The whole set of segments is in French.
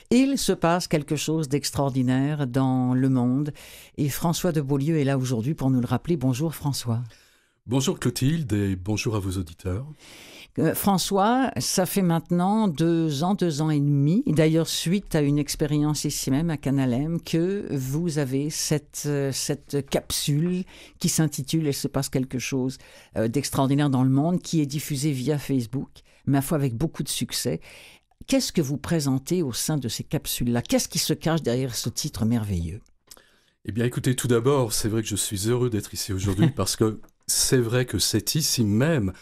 Il se passe quelque chose d'extraordinaire dans le monde et François de Beaulieu est là aujourd'hui pour nous le rappeler. Bonjour François. Bonjour Clotilde et bonjour à vos auditeurs. François, ça fait maintenant 2 ans et demi, d'ailleurs suite à une expérience ici même à Canalem, que vous avez cette capsule qui s'intitule « Il se passe quelque chose d'extraordinaire dans le monde » qui est diffusée via Facebook, ma foi avec beaucoup de succès. Qu'est-ce que vous présentez au sein de ces capsules-là? Qu'est-ce qui se cache derrière ce titre merveilleux? Eh bien écoutez, tout d'abord, c'est vrai que je suis heureux d'être ici aujourd'hui parce que c'est vrai que c'est ici même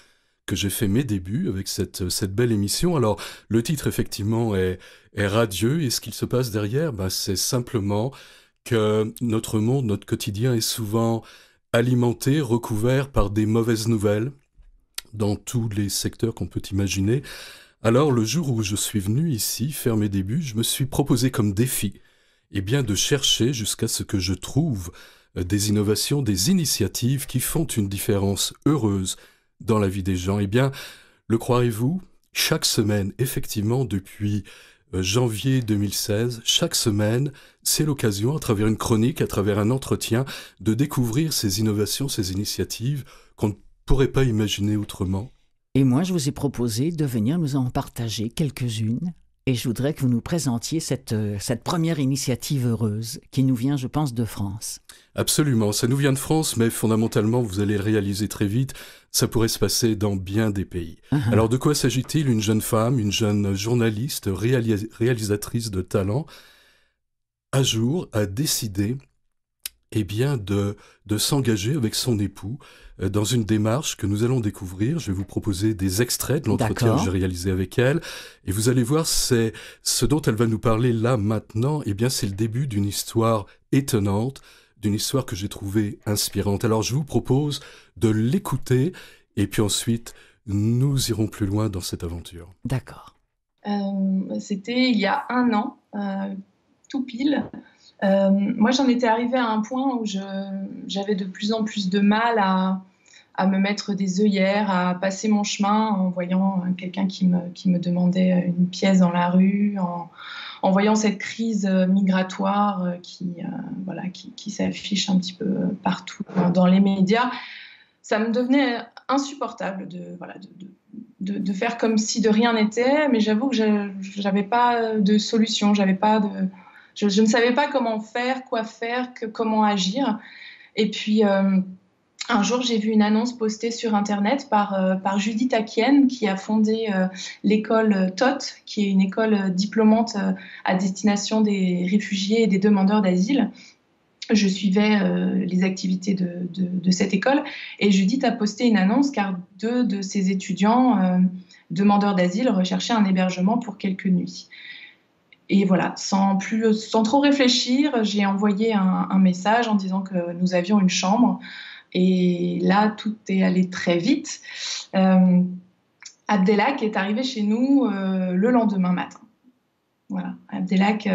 que j'ai fait mes débuts avec cette belle émission. Alors, le titre, effectivement, est radieux, et ce qu'il se passe derrière, c'est simplement que notre monde, notre quotidien est souvent alimenté, recouvert par des mauvaises nouvelles dans tous les secteurs qu'on peut imaginer. Alors, le jour où je suis venu ici faire mes débuts, je me suis proposé comme défi, eh bien, de chercher jusqu'à ce que je trouve des innovations, des initiatives qui font une différence heureuse dans la vie des gens. Eh bien, le croirez-vous, chaque semaine, effectivement, depuis janvier 2016, chaque semaine, c'est l'occasion, à travers une chronique, à travers un entretien, de découvrir ces innovations, ces initiatives qu'on ne pourrait pas imaginer autrement. Et moi, je vous ai proposé de venir nous en partager quelques-unes. Et je voudrais que vous nous présentiez cette première initiative heureuse qui nous vient, je pense, de France. Absolument, ça nous vient de France, mais fondamentalement, vous allez le réaliser très vite, ça pourrait se passer dans bien des pays. Alors de quoi s'agit-il? Une jeune femme, une jeune journaliste, réalisatrice de talent, un jour a décidé eh bien, de s'engager avec son époux dans une démarche que nous allons découvrir. Je vais vous proposer des extraits de l'entretien que j'ai réalisé avec elle. Et vous allez voir, c'est ce dont elle va nous parler là, maintenant. Eh bien, c'est le début d'une histoire étonnante, d'une histoire que j'ai trouvée inspirante. Alors, je vous propose de l'écouter. Et puis ensuite, nous irons plus loin dans cette aventure. D'accord. C'était il y a 1 an, tout pile. Moi, j'en étais arrivée à un point où j'avais de plus en plus de mal à me mettre des œillères, à passer mon chemin en voyant quelqu'un qui me demandait une pièce dans la rue, en voyant cette crise migratoire qui s'affiche un petit peu partout dans les médias. Ça me devenait insupportable de faire comme si de rien n'était, mais j'avoue que je n'avais pas de solution, je ne savais pas comment faire, quoi faire, comment agir. Et puis, un jour, j'ai vu une annonce postée sur Internet par Judith Akienne, qui a fondé l'école TOT, qui est une école diplômante à destination des réfugiés et des demandeurs d'asile. Je suivais les activités de cette école et Judith a posté une annonce car 2 de ses étudiants demandeurs d'asile recherchaient un hébergement pour quelques nuits. Et voilà, sans trop réfléchir, j'ai envoyé un message en disant que nous avions une chambre. Et là, tout est allé très vite. Abdelak est arrivé chez nous le lendemain matin. Voilà. Abdelak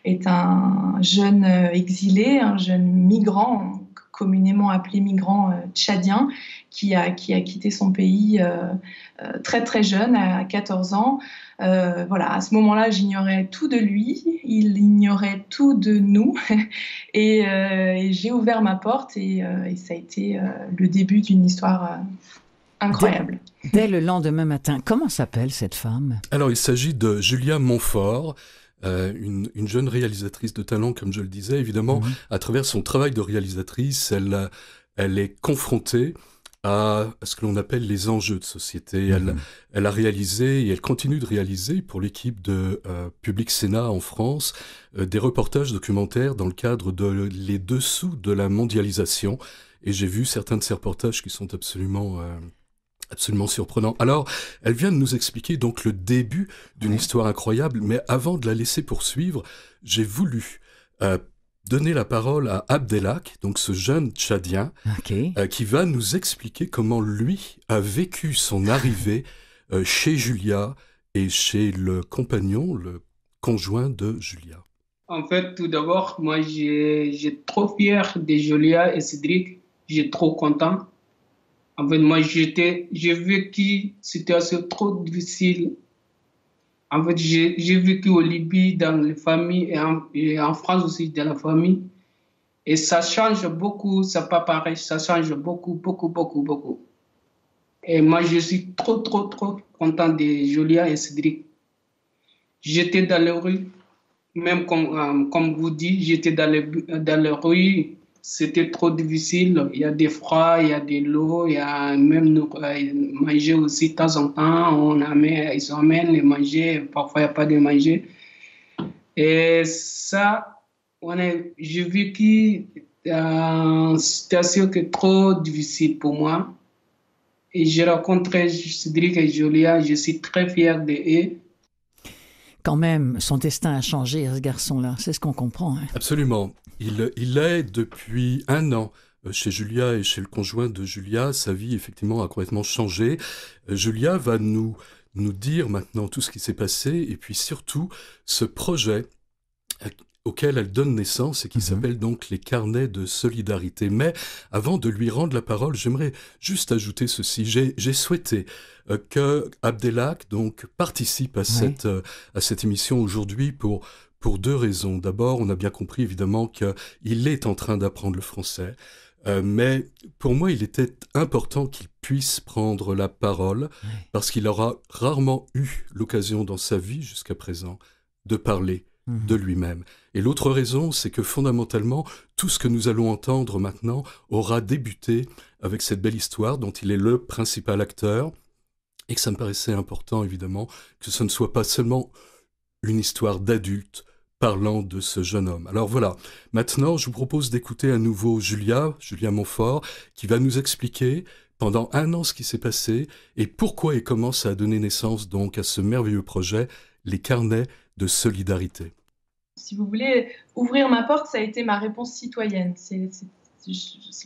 est un jeune exilé, un jeune migrant, communément appelé migrant tchadien, qui a quitté son pays très très jeune, à 14 ans. À ce moment-là, j'ignorais tout de lui, il ignorait tout de nous, et j'ai ouvert ma porte et ça a été le début d'une histoire incroyable. Dès le lendemain matin, comment s'appelle cette femme? Alors, il s'agit de Julia Montfort, une jeune réalisatrice de talent, comme je le disais. Évidemment, à travers son travail de réalisatrice, elle est confrontée à ce que l'on appelle les enjeux de société. Elle a réalisé et elle continue de réaliser pour l'équipe de Public Sénat en France des reportages documentaires dans le cadre de Les Dessous de la mondialisation. Et j'ai vu certains de ces reportages qui sont absolument surprenants. Alors, elle vient de nous expliquer donc le début d'une histoire incroyable, mais avant de la laisser poursuivre, j'ai voulu donner la parole à Abdelak, donc ce jeune Tchadien, qui va nous expliquer comment lui a vécu son arrivée chez Julia et chez le compagnon, le conjoint de Julia. En fait, tout d'abord, moi, j'ai trop fier de Julia et Cédric. J'ai trop content. En fait, moi, j'ai vécu une situation trop difficile En fait, j'ai vécu au Libye dans les familles et en France aussi dans la famille. Et ça change beaucoup, c'est pas pareil, ça change beaucoup, beaucoup, beaucoup, beaucoup. Et moi, je suis trop, trop, trop content de Julia et Cédric. J'étais dans les rues, même comme vous dites, j'étais dans les rues, c'était trop difficile. Il y a des froids, il y a de l'eau, il y a même manger aussi de temps en temps. Ils amènent les manger, parfois il n'y a pas de manger. Et ça, j'ai vécu une situation qui est trop difficile pour moi. Et j'ai rencontré Cédric et Julia, je suis très fier d'eux. Quand même, son destin a changé, ce garçon-là, c'est ce qu'on comprend. Hein. Absolument. Il est depuis 1 an chez Julia et chez le conjoint de Julia. Sa vie, effectivement, a complètement changé. Julia va nous dire maintenant tout ce qui s'est passé et puis surtout ce projet auquel elle donne naissance et qui s'appelle donc les carnets de solidarité. Mais avant de lui rendre la parole, j'aimerais juste ajouter ceci. J'ai souhaité que Abdelhak donc participe à cette émission aujourd'hui pour 2 raisons. D'abord, on a bien compris évidemment qu'il est en train d'apprendre le français. Mais pour moi, il était important qu'il puisse prendre la parole parce qu'il aura rarement eu l'occasion dans sa vie jusqu'à présent de parler de lui-même. Et l'autre raison, c'est que fondamentalement, tout ce que nous allons entendre maintenant aura débuté avec cette belle histoire dont il est le principal acteur, et que ça me paraissait important, évidemment, que ce ne soit pas seulement une histoire d'adulte parlant de ce jeune homme. Alors voilà, maintenant, je vous propose d'écouter à nouveau Julia Montfort, qui va nous expliquer pendant 1 an ce qui s'est passé et pourquoi et comment ça a donné naissance donc à ce merveilleux projet, les carnets de solidarité. Si vous voulez, ouvrir ma porte, ça a été ma réponse citoyenne.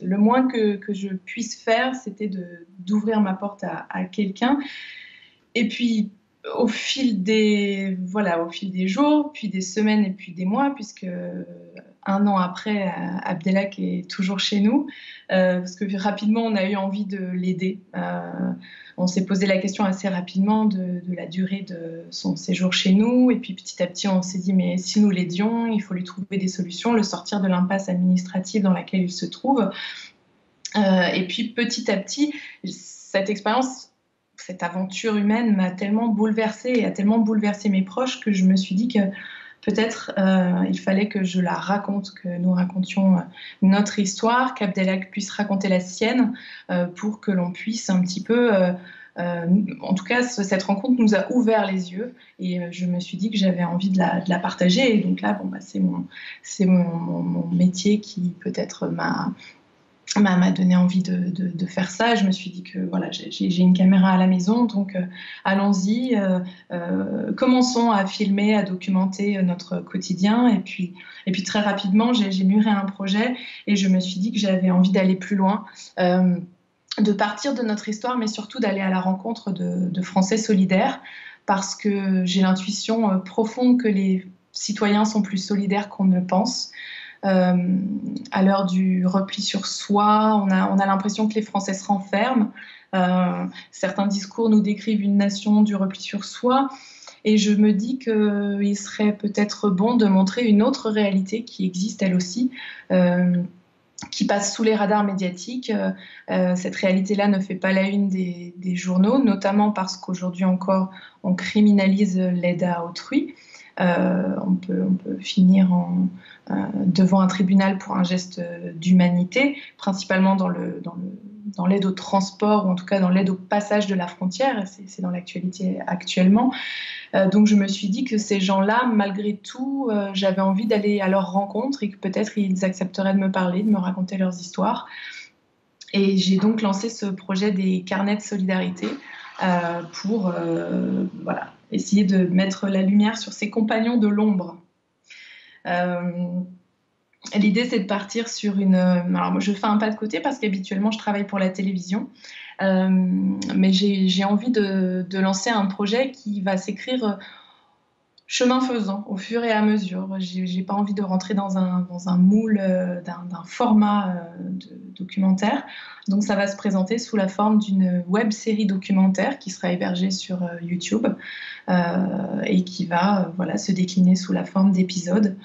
Le moins que je puisse faire, c'était d'ouvrir ma porte à quelqu'un. Et puis, au fil des jours, puis des semaines et puis des mois, puisque 1 an après, Abdelhak est toujours chez nous, parce que rapidement, on a eu envie de l'aider. On s'est posé la question assez rapidement de la durée de son séjour chez nous. Et puis petit à petit, on s'est dit, mais si nous l'aidions, il faut lui trouver des solutions, le sortir de l'impasse administrative dans laquelle il se trouve. Et puis petit à petit, cette expérience, cette aventure humaine m'a tellement bouleversée et a tellement bouleversé mes proches que je me suis dit que peut-être il fallait que je la raconte, que nous racontions notre histoire, qu'Abdelhak puisse raconter la sienne pour que l'on puisse un petit peu... en tout cas, cette rencontre nous a ouvert les yeux et je me suis dit que j'avais envie de la partager. Et donc là, c'est mon métier qui peut-être m'a donné envie de faire ça. Je me suis dit que voilà, j'ai une caméra à la maison, donc allons-y, commençons à filmer, à documenter notre quotidien. Et puis très rapidement, j'ai mûri un projet et je me suis dit que j'avais envie d'aller plus loin, de partir de notre histoire, mais surtout d'aller à la rencontre de Français solidaires, parce que j'ai l'intuition profonde que les citoyens sont plus solidaires qu'on ne le pense. À l'heure du repli sur soi, on a l'impression que les Français se renferment. Certains discours nous décrivent une nation du repli sur soi. Et je me dis qu'il serait peut-être bon de montrer une autre réalité qui existe elle aussi, qui passe sous les radars médiatiques. Cette réalité-là ne fait pas la une des journaux, notamment parce qu'aujourd'hui encore, on criminalise l'aide à autrui. On peut finir devant un tribunal pour un geste d'humanité, principalement dans l'aide au transport, ou en tout cas dans l'aide au passage de la frontière, c'est dans l'actualité actuellement. Donc je me suis dit que ces gens-là, malgré tout, j'avais envie d'aller à leur rencontre et que peut-être ils accepteraient de me parler, de me raconter leurs histoires. Et j'ai donc lancé ce projet des carnets de solidarité pour essayer de mettre la lumière sur ces compagnons de l'ombre. L'idée, c'est de partir sur alors moi, je fais un pas de côté parce qu'habituellement, je travaille pour la télévision. Mais j'ai envie de lancer un projet qui va s'écrire chemin faisant, au fur et à mesure. J'ai pas envie de rentrer dans un moule, d'un format de documentaire. Donc ça va se présenter sous la forme d'une web série documentaire qui sera hébergée sur YouTube et qui va se décliner sous la forme d'épisodes,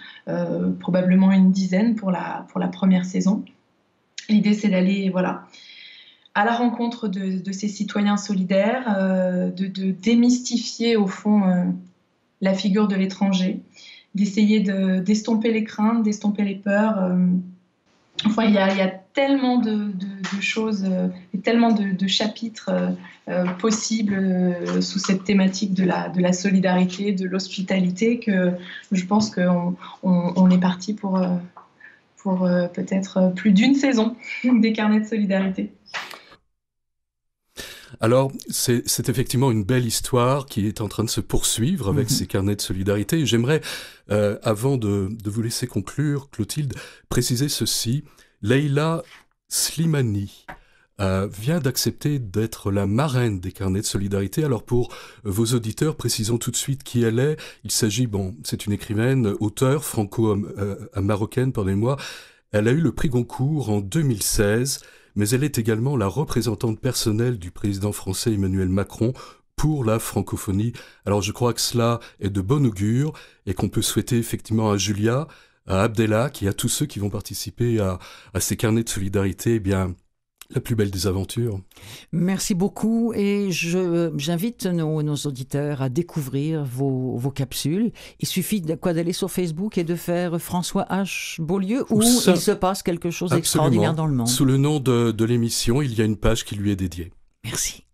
probablement une dizaine pour la première saison. L'idée, c'est d'aller à la rencontre de ces citoyens solidaires, de démystifier au fond la figure de l'étranger, d'essayer d'estomper les craintes, d'estomper les peurs. Enfin, il y a tellement de choses et tellement de chapitres possibles sous cette thématique de la solidarité, de l'hospitalité, que je pense qu'on est parti pour peut-être plus d'une saison des carnets de solidarité. Alors, c'est effectivement une belle histoire qui est en train de se poursuivre avec ces carnets de solidarité. J'aimerais, avant de vous laisser conclure, Clotilde, préciser ceci. Leïla Slimani vient d'accepter d'être la marraine des carnets de solidarité. Alors pour vos auditeurs, précisons tout de suite qui elle est. Il s'agit, c'est une écrivaine, auteure franco-marocaine, pardonnez-moi. Elle a eu le prix Goncourt en 2016, mais elle est également la représentante personnelle du président français Emmanuel Macron pour la francophonie. Alors je crois que cela est de bon augure et qu'on peut souhaiter effectivement à Julia, à Abdellah et à tous ceux qui vont participer à ces carnets de solidarité, la plus belle des aventures. Merci beaucoup et j'invite nos auditeurs à découvrir vos capsules. Il suffit d'aller sur Facebook et de faire François H. Beaulieu où il se passe quelque chose d'extraordinaire dans le monde. Sous le nom de l'émission, il y a une page qui lui est dédiée. Merci.